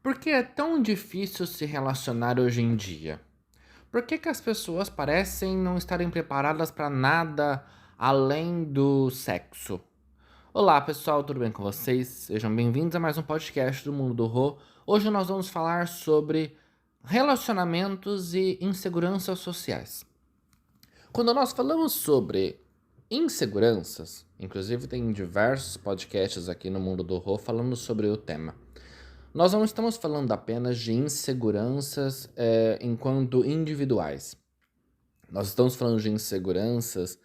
Por que é tão difícil se relacionar hoje em dia? Por que as pessoas parecem não estarem preparadas para nada além do sexo? Olá pessoal, tudo bem com vocês? Sejam bem-vindos a mais um podcast do Mundo do Rô. Hoje nós vamos falar sobre relacionamentos e inseguranças sociais. Quando nós falamos sobre inseguranças, inclusive tem diversos podcasts aqui no Mundo do Rô falando sobre o tema. Nós não estamos falando apenas de inseguranças enquanto individuais. Nós estamos falando de inseguranças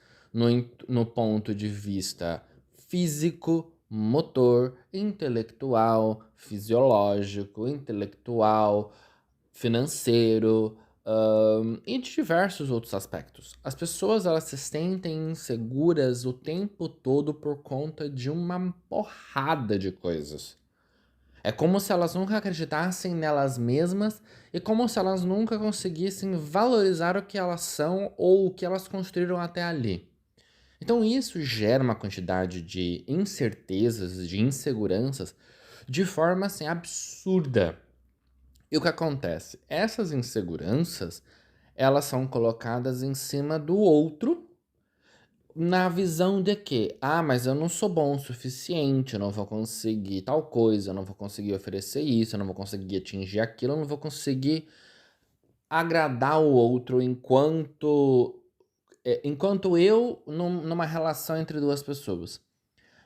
no ponto de vista físico, motor, intelectual, fisiológico, intelectual, financeiro, e de diversos outros aspectos. As pessoas elas se sentem inseguras o tempo todo por conta de uma porrada de coisas. É como se elas nunca acreditassem nelas mesmas e como se elas nunca conseguissem valorizar o que elas são ou o que elas construíram até ali. Então isso gera uma quantidade de incertezas, de inseguranças, de forma assim absurda. E o que acontece? Essas inseguranças, elas são colocadas em cima do outro na visão de que, mas eu não sou bom o suficiente, eu não vou conseguir tal coisa, eu não vou conseguir oferecer isso, eu não vou conseguir atingir aquilo, eu não vou conseguir agradar o outro enquanto eu numa relação entre duas pessoas.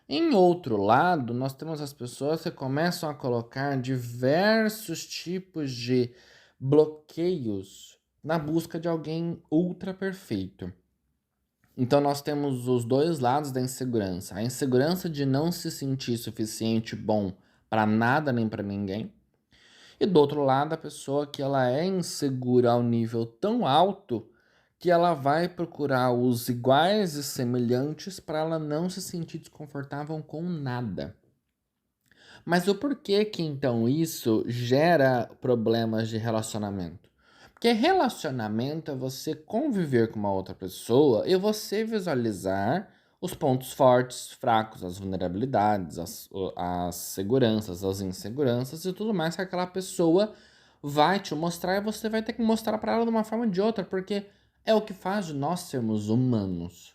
Em outro lado, nós temos as pessoas que começam a colocar diversos tipos de bloqueios na busca de alguém ultra perfeito. Então nós temos os dois lados da insegurança. A insegurança de não se sentir suficiente bom para nada nem para ninguém. E do outro lado, a pessoa que ela é insegura ao nível tão alto que ela vai procurar os iguais e semelhantes para ela não se sentir desconfortável com nada. Mas o porquê que então isso gera problemas de relacionamento? Porque relacionamento é você conviver com uma outra pessoa e você visualizar os pontos fortes, fracos, as vulnerabilidades, as seguranças, as inseguranças e tudo mais que aquela pessoa vai te mostrar e você vai ter que mostrar para ela de uma forma ou de outra, porque é o que faz de nós sermos humanos.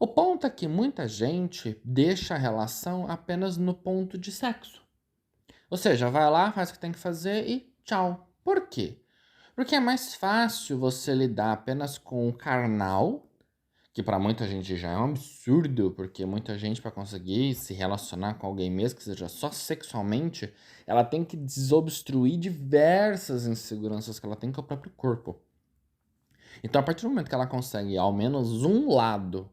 O ponto é que muita gente deixa a relação apenas no ponto de sexo. Ou seja, vai lá, faz o que tem que fazer e tchau. Por quê? Porque é mais fácil você lidar apenas com o carnal, que para muita gente já é um absurdo, porque muita gente para conseguir se relacionar com alguém mesmo que seja só sexualmente, ela tem que desobstruir diversas inseguranças que ela tem com o próprio corpo. Então, a partir do momento que ela consegue ao menos um lado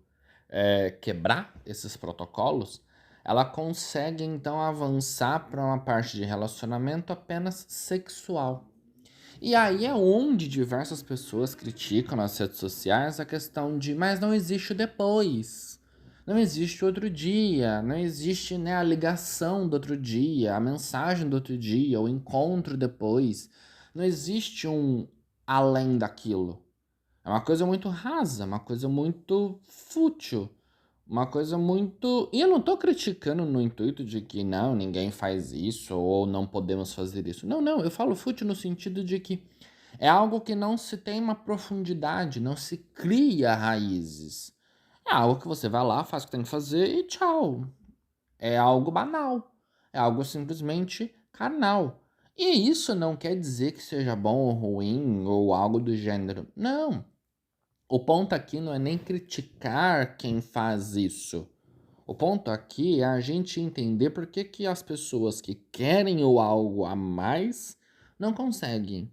quebrar esses protocolos, ela consegue então avançar para uma parte de relacionamento apenas sexual. E aí é onde diversas pessoas criticam nas redes sociais a questão de, mas não existe o depois. Não existe outro dia, não existe, né, a ligação do outro dia, a mensagem do outro dia, o encontro depois. Não existe um além daquilo. É uma coisa muito rasa, uma coisa muito fútil, uma coisa muito. E eu não tô criticando no intuito de que não, ninguém faz isso ou não podemos fazer isso. Não, não, eu falo fútil no sentido de que é algo que não se tem uma profundidade, não se cria raízes. É algo que você vai lá, faz o que tem que fazer e tchau. É algo banal. É algo simplesmente carnal. E isso não quer dizer que seja bom ou ruim ou algo do gênero. Não. O ponto aqui não é nem criticar quem faz isso. O ponto aqui é a gente entender por que que as pessoas que querem o algo a mais não conseguem.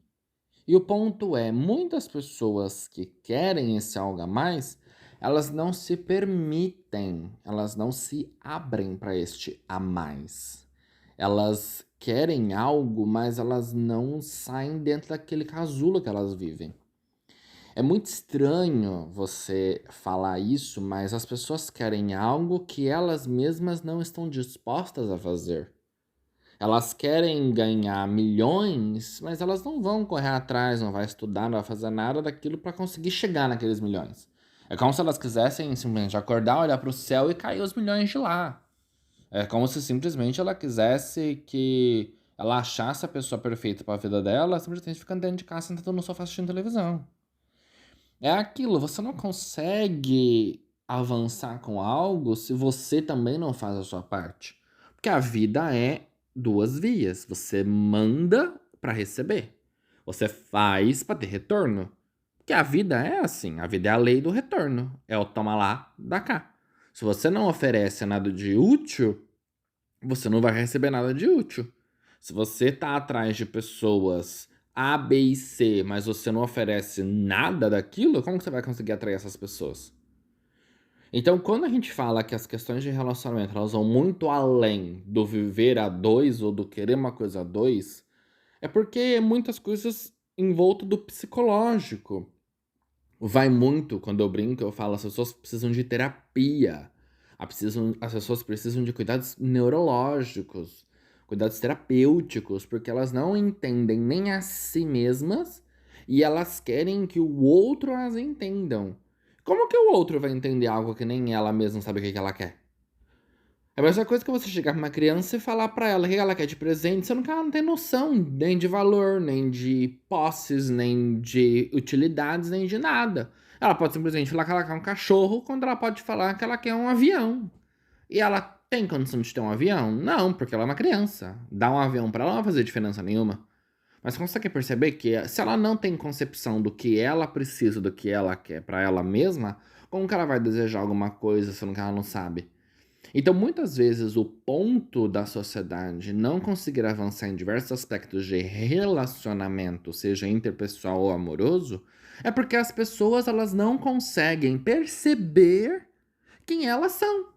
E o ponto é, muitas pessoas que querem esse algo a mais, elas não se permitem, elas não se abrem para este a mais. Elas querem algo, mas elas não saem dentro daquele casulo que elas vivem. É muito estranho você falar isso, mas as pessoas querem algo que elas mesmas não estão dispostas a fazer. Elas querem ganhar milhões, mas elas não vão correr atrás, não vai estudar, não vai fazer nada daquilo para conseguir chegar naqueles milhões. É como se elas quisessem simplesmente acordar, olhar para o céu e cair os milhões de lá. É como se simplesmente ela quisesse que ela achar essa pessoa perfeita pra vida dela, simplesmente ficando dentro de casa, sentado no sofá assistindo televisão. É aquilo, você não consegue avançar com algo se você também não faz a sua parte. Porque a vida é duas vias. Você manda pra receber. Você faz pra ter retorno. Porque a vida é assim, a vida é a lei do retorno. É o toma lá, dá cá. Se você não oferece nada de útil, você não vai receber nada de útil. Se você tá atrás de pessoas A, B e C, mas você não oferece nada daquilo, como que você vai conseguir atrair essas pessoas? Então, quando a gente fala que as questões de relacionamento elas vão muito além do viver a dois ou do querer uma coisa a dois, é porque muitas coisas envolto do psicológico. Vai muito, quando eu brinco, eu falo, as pessoas precisam de terapia. As pessoas precisam de cuidados neurológicos, cuidados terapêuticos, porque elas não entendem nem a si mesmas e elas querem que o outro as entendam. Como que o outro vai entender algo que nem ela mesma sabe o que que ela quer? É a mesma coisa que você chegar pra uma criança e falar pra ela o que ela quer de presente, sendo que ela não tem noção nem de valor, nem de posses, nem de utilidades, nem de nada. Ela pode simplesmente falar que ela quer um cachorro, quando ela pode falar que ela quer um avião. E ela tem condição de ter um avião? Não, porque ela é uma criança. Dar um avião pra ela não vai fazer diferença nenhuma. Mas consegue perceber que se ela não tem concepção do que ela precisa, do que ela quer pra ela mesma, como que ela vai desejar alguma coisa sendo que ela não sabe? Então, muitas vezes, o ponto da sociedade não conseguir avançar em diversos aspectos de relacionamento, seja interpessoal ou amoroso, é porque as pessoas elas não conseguem perceber quem elas são.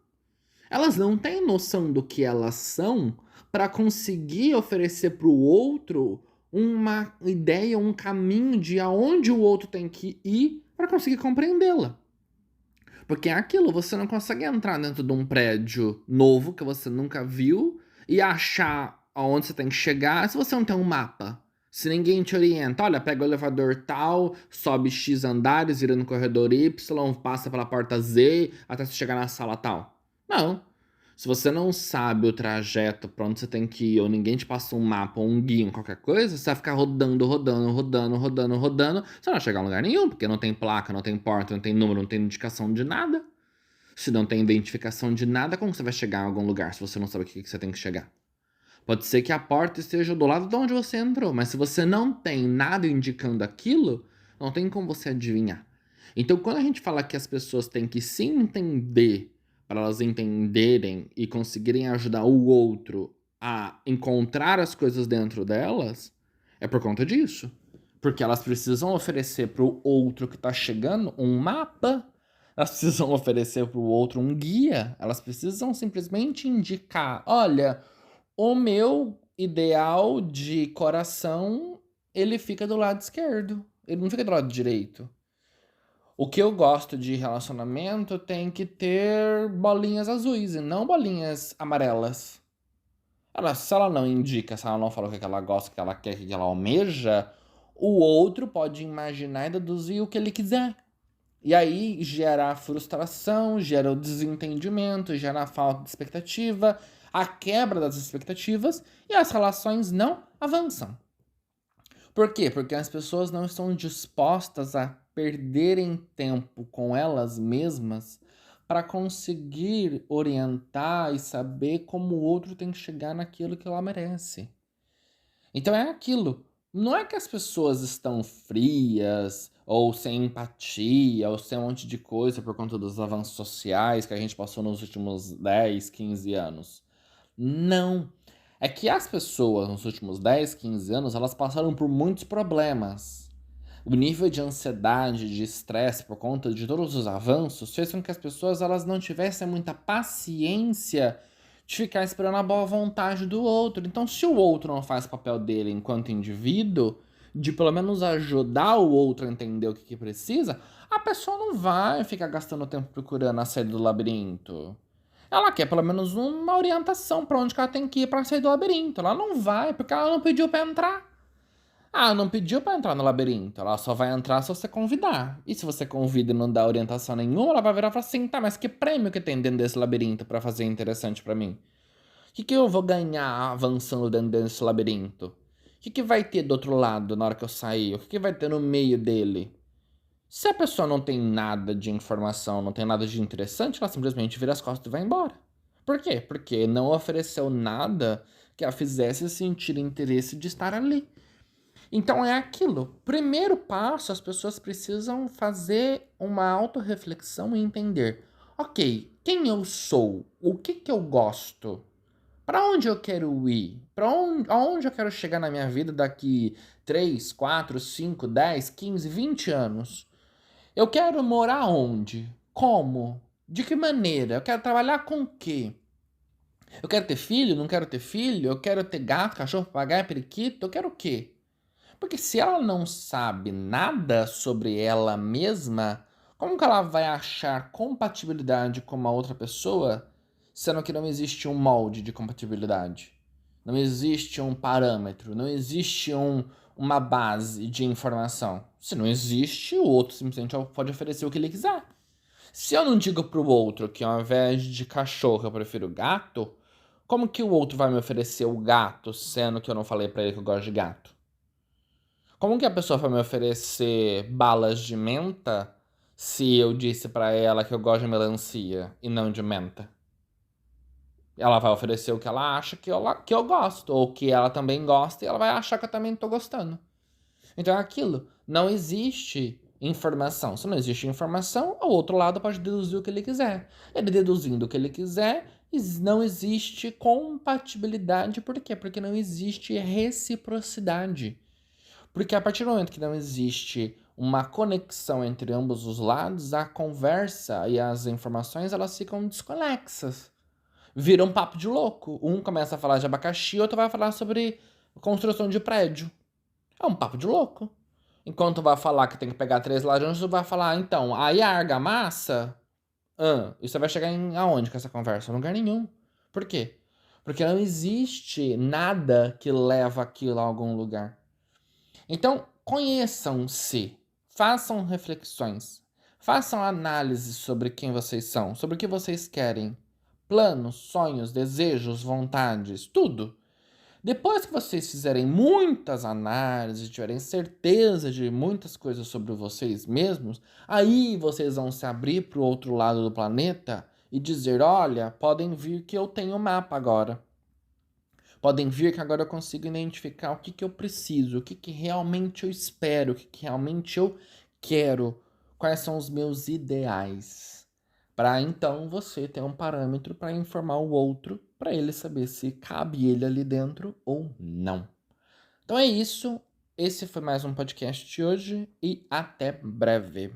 Elas não têm noção do que elas são para conseguir oferecer para o outro uma ideia, um caminho de aonde o outro tem que ir para conseguir compreendê-la. Porque é aquilo, você não consegue entrar dentro de um prédio novo que você nunca viu e achar aonde você tem que chegar se você não tem um mapa. Se ninguém te orienta, olha, pega o elevador tal, sobe X andares, vira no corredor Y, passa pela porta Z até você chegar na sala tal. Não. Se você não sabe o trajeto pra onde você tem que ir, ou ninguém te passa um mapa, ou um guia, qualquer coisa, você vai ficar rodando, rodando, rodando, rodando, rodando. Você não vai chegar a lugar nenhum, porque não tem placa, não tem porta, não tem número, não tem indicação de nada. Se não tem identificação de nada, como você vai chegar a algum lugar se você não sabe o que você tem que chegar? Pode ser que a porta esteja do lado de onde você entrou, mas se você não tem nada indicando aquilo, não tem como você adivinhar. Então, quando a gente fala que as pessoas têm que se entender para elas entenderem e conseguirem ajudar o outro a encontrar as coisas dentro delas, é por conta disso. Porque elas precisam oferecer para o outro que está chegando um mapa, elas precisam oferecer para o outro um guia, elas precisam simplesmente indicar: olha, o meu ideal de coração, ele fica do lado esquerdo, ele não fica do lado direito. O que eu gosto de relacionamento tem que ter bolinhas azuis e não bolinhas amarelas. Se ela não indica, se ela não fala o que ela gosta, o que ela quer, o que ela almeja, o outro pode imaginar e deduzir o que ele quiser. E aí gera frustração, gera o desentendimento, gera a falta de expectativa, a quebra das expectativas e as relações não avançam. Por quê? Porque as pessoas não estão dispostas a perderem tempo com elas mesmas para conseguir orientar e saber como o outro tem que chegar naquilo que ela merece. Então é aquilo. Não é que as pessoas estão frias, ou sem empatia, ou sem um monte de coisa por conta dos avanços sociais que a gente passou nos últimos 10, 15 anos. Não. É que as pessoas nos últimos 10, 15 anos, elas passaram por muitos problemas. O nível de ansiedade, de estresse por conta de todos os avanços fez com que as pessoas elas não tivessem muita paciência de ficar esperando a boa vontade do outro. Então, se o outro não faz o papel dele enquanto indivíduo, de pelo menos ajudar o outro a entender o que precisa, a pessoa não vai ficar gastando tempo procurando a saída do labirinto. Ela quer pelo menos uma orientação para onde que ela tem que ir para sair do labirinto. Ela não vai, porque ela não pediu para entrar. Ah, não pediu pra entrar no labirinto. Ela só vai entrar se você convidar. E se você convida e não dá orientação nenhuma, ela vai virar e falar assim: tá, mas que prêmio que tem dentro desse labirinto pra fazer interessante pra mim? que eu vou ganhar avançando dentro desse labirinto? O que vai ter do outro lado na hora que eu sair? O que vai ter no meio dele? Se a pessoa não tem nada de informação, não tem nada de interessante, ela simplesmente vira as costas e vai embora. Por quê? Porque não ofereceu nada que a fizesse sentir interesse de estar ali. Então é aquilo. Primeiro passo, as pessoas precisam fazer uma autorreflexão e entender: ok, quem eu sou? O que eu gosto? Para onde eu quero ir? Aonde eu quero chegar na minha vida daqui 3, 4, 5, 10, 15, 20 anos? Eu quero morar onde? Como? De que maneira? Eu quero trabalhar com o quê? Eu quero ter filho? Não quero ter filho? Eu quero ter gato, cachorro, papagaio, periquito? Eu quero o quê? Porque se ela não sabe nada sobre ela mesma, como que ela vai achar compatibilidade com uma outra pessoa, sendo que não existe um molde de compatibilidade? Não existe um parâmetro, não existe uma base de informação. Se não existe, o outro simplesmente pode oferecer o que ele quiser. Se eu não digo pro outro que ao invés de cachorro eu prefiro gato, como que o outro vai me oferecer o gato, sendo que eu não falei pra ele que eu gosto de gato? Como que a pessoa vai me oferecer balas de menta se eu disse pra ela que eu gosto de melancia e não de menta? Ela vai oferecer o que ela acha que eu gosto, ou que ela também gosta, e ela vai achar que eu também tô gostando. Então é aquilo. Não existe informação. Se não existe informação, o outro lado pode deduzir o que ele quiser. Ele deduzindo o que ele quiser, não existe compatibilidade. Por quê? Porque não existe reciprocidade. Porque a partir do momento que não existe uma conexão entre ambos os lados, a conversa e as informações elas ficam desconexas. Vira um papo de louco. Um começa a falar de abacaxi, outro vai falar sobre construção de prédio. É um papo de louco. Enquanto vai falar que tem que pegar 3 laranjas, tu vai falar, então, aí a argamassa. E você vai chegar em aonde com essa conversa? Em lugar nenhum. Por quê? Porque não existe nada que leva aquilo a algum lugar. Então, conheçam-se, façam reflexões, façam análises sobre quem vocês são, sobre o que vocês querem, planos, sonhos, desejos, vontades, tudo. Depois que vocês fizerem muitas análises, tiverem certeza de muitas coisas sobre vocês mesmos, aí vocês vão se abrir para o outro lado do planeta e dizer: olha, podem vir que eu tenho mapa agora. Podem vir que agora eu consigo identificar o que eu preciso, o que realmente eu espero, o que realmente eu quero, quais são os meus ideais. Para então você ter um parâmetro para informar o outro, para ele saber se cabe ele ali dentro ou não. Então é isso. Esse foi mais um podcast de hoje e até breve.